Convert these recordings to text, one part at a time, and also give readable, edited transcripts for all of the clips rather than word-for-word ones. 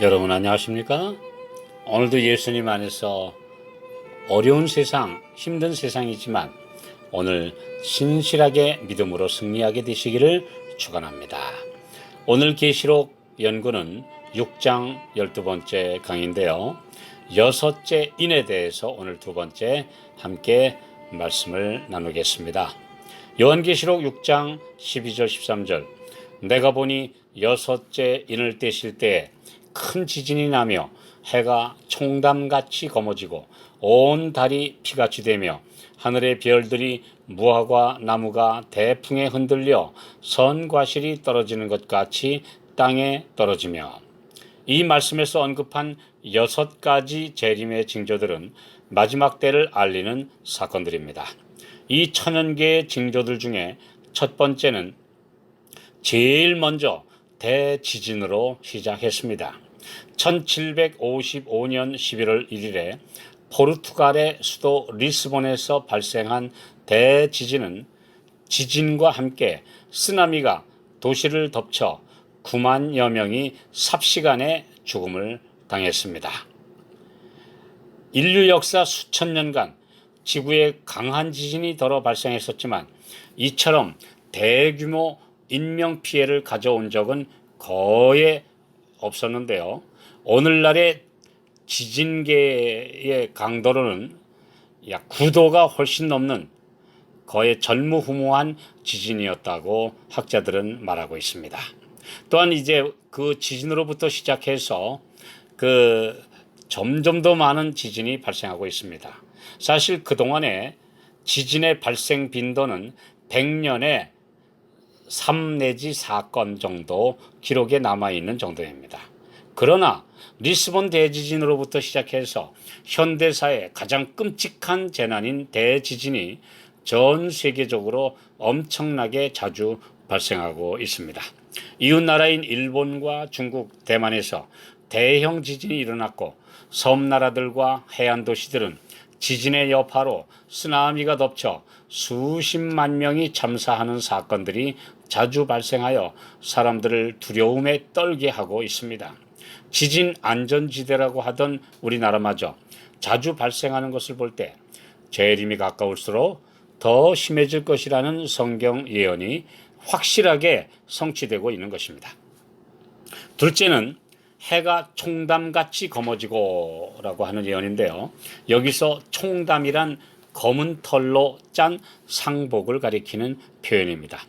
여러분 안녕하십니까? 오늘도 예수님 안에서 어려운 세상, 힘든 세상이지만 오늘 신실하게 믿음으로 승리하게 되시기를 축원합니다. 오늘 계시록 연구는 6장 12번째 강의인데요. 여섯째 인에 대해서 오늘 두 번째 함께 말씀을 나누겠습니다. 요한계시록 6장 12절 13절 내가 보니 여섯째 인을 떼실 때에 큰 지진이 나며 해가 총담같이 검어지고 온 달이 피같이 되며 하늘의 별들이 무화과 나무가 대풍에 흔들려 선과실이 떨어지는 것 같이 땅에 떨어지며, 이 말씀에서 언급한 6가지 재림의 징조들은 마지막 때를 알리는 사건들입니다. 이 천연계의 징조들 중에 첫 번째는 제일 먼저 대지진으로 시작했습니다. 1755년 11월 1일에 포르투갈의 수도 리스본에서 발생한 대지진은 지진과 함께 쓰나미가 도시를 덮쳐 9만여 명이 삽시간에 죽음을 당했습니다. 인류 역사 수천 년간 지구에 강한 지진이 더러 발생했었지만 이처럼 대규모 인명피해를 가져온 적은 거의 없었는데요. 오늘날의 지진계의 강도로는 약 9도가 훨씬 넘는 거의 전무후무한 지진이었다고 학자들은 말하고 있습니다. 또한 이제 그 지진으로부터 시작해서 점점 더 많은 지진이 발생하고 있습니다. 사실 그동안에 지진의 발생 빈도는 100년에 3 내지 4건 정도 기록에 남아있는 정도입니다. 그러나 리스본 대지진으로부터 시작해서 현대사의 가장 끔찍한 재난인 대지진이 전 세계적으로 엄청나게 자주 발생하고 있습니다. 이웃나라인 일본과 중국, 대만에서 대형 지진이 일어났고 섬나라들과 해안 도시들은 지진의 여파로 쓰나미가 덮쳐 수십만 명이 참사하는 사건들이 자주 발생하여 사람들을 두려움에 떨게 하고 있습니다. 지진 안전지대라고 하던 우리나라마저 자주 발생하는 것을 볼 때 재림이 가까울수록 더 심해질 것이라는 성경 예언이 확실하게 성취되고 있는 것입니다. 둘째는 해가 총담같이 검어지고 라고 하는 예언인데요. 여기서 총담이란 검은 털로 짠 상복을 가리키는 표현입니다.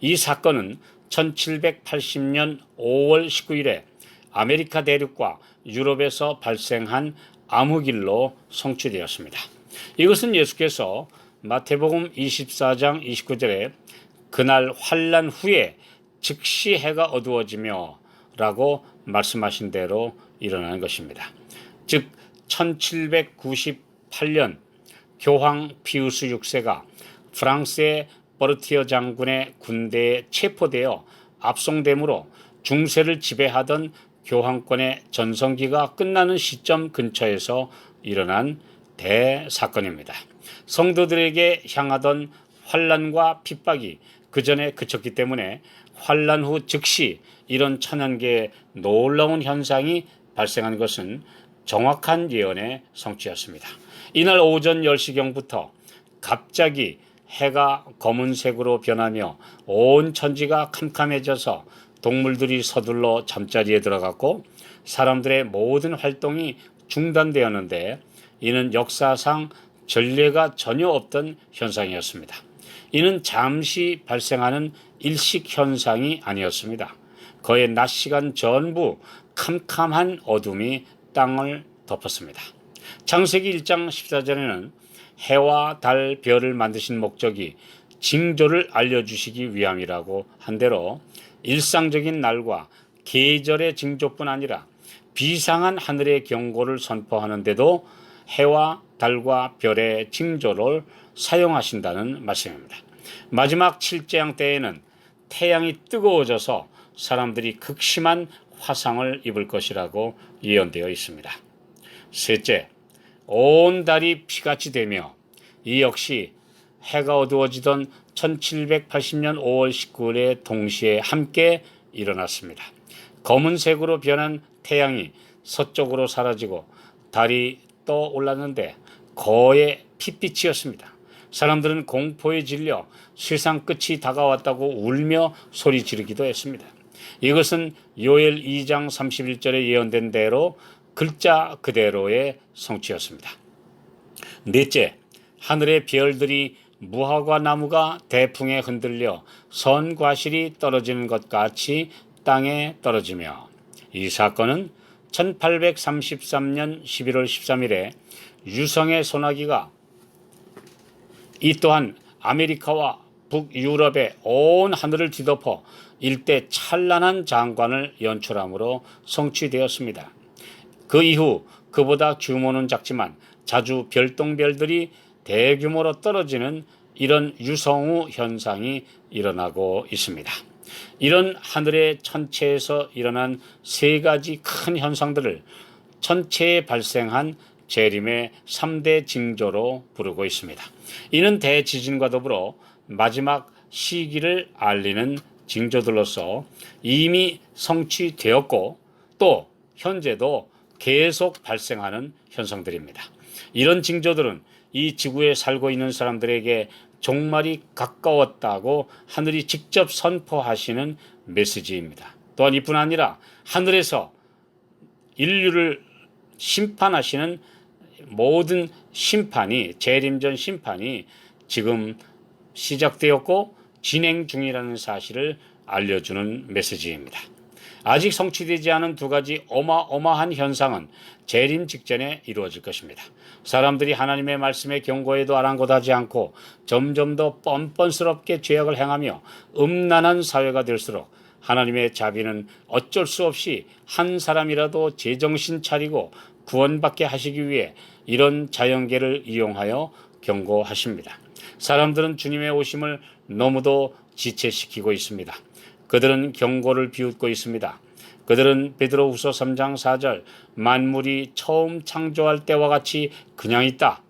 이 사건은 1780년 5월 19일에 아메리카 대륙과 유럽에서 발생한 암흑일로 성취되었습니다. 이것은 예수께서 마태복음 24장 29절에 그날 환란 후에 즉시 해가 어두워지며 라고 말씀하신 대로 일어나는 것입니다. 즉 1798년 교황 피우스 6세가 프랑스의 버르티어 장군의 군대에 체포되어 압송됨으로 중세를 지배하던 교황권의 전성기가 끝나는 시점 근처에서 일어난 대사건입니다. 성도들에게 향하던 환란과 핍박이 그 전에 그쳤기 때문에 환란 후 즉시 이런 천연계의 놀라운 현상이 발생한 것은 정확한 예언의 성취였습니다. 이날 오전 10시경부터 갑자기 해가 검은색으로 변하며 온 천지가 캄캄해져서 동물들이 서둘러 잠자리에 들어갔고 사람들의 모든 활동이 중단되었는데, 이는 역사상 전례가 전혀 없던 현상이었습니다. 이는 잠시 발생하는 일식 현상이 아니었습니다. 거의 낮 시간 전부 캄캄한 어둠이 땅을 덮었습니다. 창세기 1장 14절에는 해와 달, 별을 만드신 목적이 징조를 알려주시기 위함이라고 한 대로 일상적인 날과 계절의 징조뿐 아니라 비상한 하늘의 경고를 선포하는데도 해와 달과 별의 징조를 사용하신다는 말씀입니다. 마지막 7재앙 때에는 태양이 뜨거워져서 사람들이 극심한 화상을 입을 것이라고 예언되어 있습니다. 셋째, 온 달이 피같이 되며, 이 역시 해가 어두워지던 1780년 5월 19일에 동시에 함께 일어났습니다. 검은색으로 변한 태양이 서쪽으로 사라지고 달이 떠올랐는데 거의 핏빛이었습니다. 사람들은 공포에 질려 세상 끝이 다가왔다고 울며 소리 지르기도 했습니다. 이것은 요엘 2장 31절에 예언된 대로 글자 그대로의 성취였습니다. 넷째, 하늘의 별들이 무화과 나무가 대풍에 흔들려 선과실이 떨어지는 것 같이 땅에 떨어지며, 이 사건은 1833년 11월 13일에 유성의 소나기가 이 또한 아메리카와 북유럽의 온 하늘을 뒤덮어 일대 찬란한 장관을 연출함으로 성취되었습니다. 그 이후 그보다 규모는 작지만 자주 별똥별들이 대규모로 떨어지는 이런 유성우 현상이 일어나고 있습니다. 이런 하늘의 천체에서 일어난 세 가지 큰 현상들을 천체에 발생한 재림의 3대 징조로 부르고 있습니다. 이는 대지진과 더불어 마지막 시기를 알리는 징조들로서 이미 성취되었고 또 현재도 계속 발생하는 현상들입니다. 이런 징조들은 이 지구에 살고 있는 사람들에게 종말이 가까웠다고 하늘이 직접 선포하시는 메시지입니다. 또한 이뿐 아니라 하늘에서 인류를 심판하시는 모든 심판이, 재림전 심판이 지금 시작되었고 진행 중이라는 사실을 알려주는 메시지입니다. 아직 성취되지 않은 두 가지 어마어마한 현상은 재림 직전에 이루어질 것입니다. 사람들이 하나님의 말씀에 경고에도 아랑곳하지 않고 점점 더 뻔뻔스럽게 죄악을 행하며 음란한 사회가 될수록 하나님의 자비는 어쩔 수 없이 한 사람이라도 제정신 차리고 구원받게 하시기 위해 이런 자연계를 이용하여 경고하십니다. 사람들은 주님의 오심을 너무도 지체시키고 있습니다. 그들은 경고를 비웃고 있습니다. 그들은 베드로후서 3장 4절 만물이 처음 창조할 때와 같이 그냥 있다.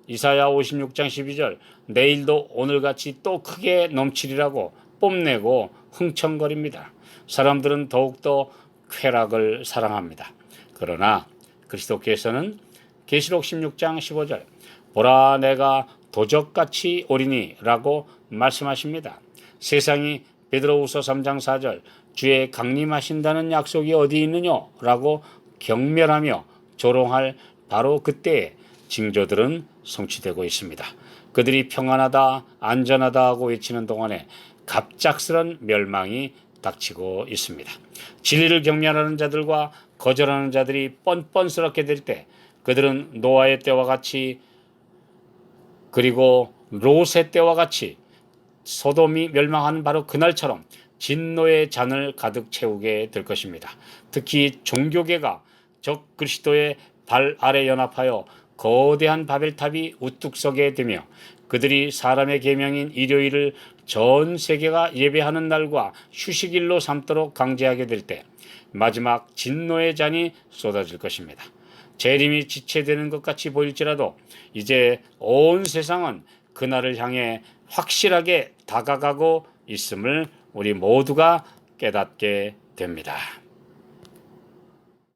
이사야 56장 12절 내일도 오늘같이 또 크게 넘치리라고 뽐내고 흥청거립니다. 사람들은 더욱더 쾌락을 사랑합니다. 그러나 그리스도께서는 계시록 16장 15절 보라 내가 도적같이 오리니 라고 말씀하십니다. 세상이 베드로후서 3장 4절 주의 강림하신다는 약속이 어디 있느냐 라고 경멸하며 조롱할 바로 그때에 징조들은 성취되고 있습니다. 그들이 평안하다 안전하다 하고 외치는 동안에 갑작스런 멸망이 닥치고 있습니다. 진리를 경멸하는 자들과 거절하는 자들이 뻔뻔스럽게 될 때 그들은 노아의 때와 같이 그리고 롯의 때와 같이 소돔이 멸망하는 바로 그날처럼 진노의 잔을 가득 채우게 될 것입니다. 특히 종교계가 적 그리스도의 발 아래 연합하여 거대한 바벨탑이 우뚝 서게 되며 그들이 사람의 계명인 일요일을 전 세계가 예배하는 날과 휴식일로 삼도록 강제하게 될 때 마지막 진노의 잔이 쏟아질 것입니다. 재림이 지체되는 것 같이 보일지라도 이제 온 세상은 그날을 향해 확실하게 다가가고 있음을 우리 모두가 깨닫게 됩니다.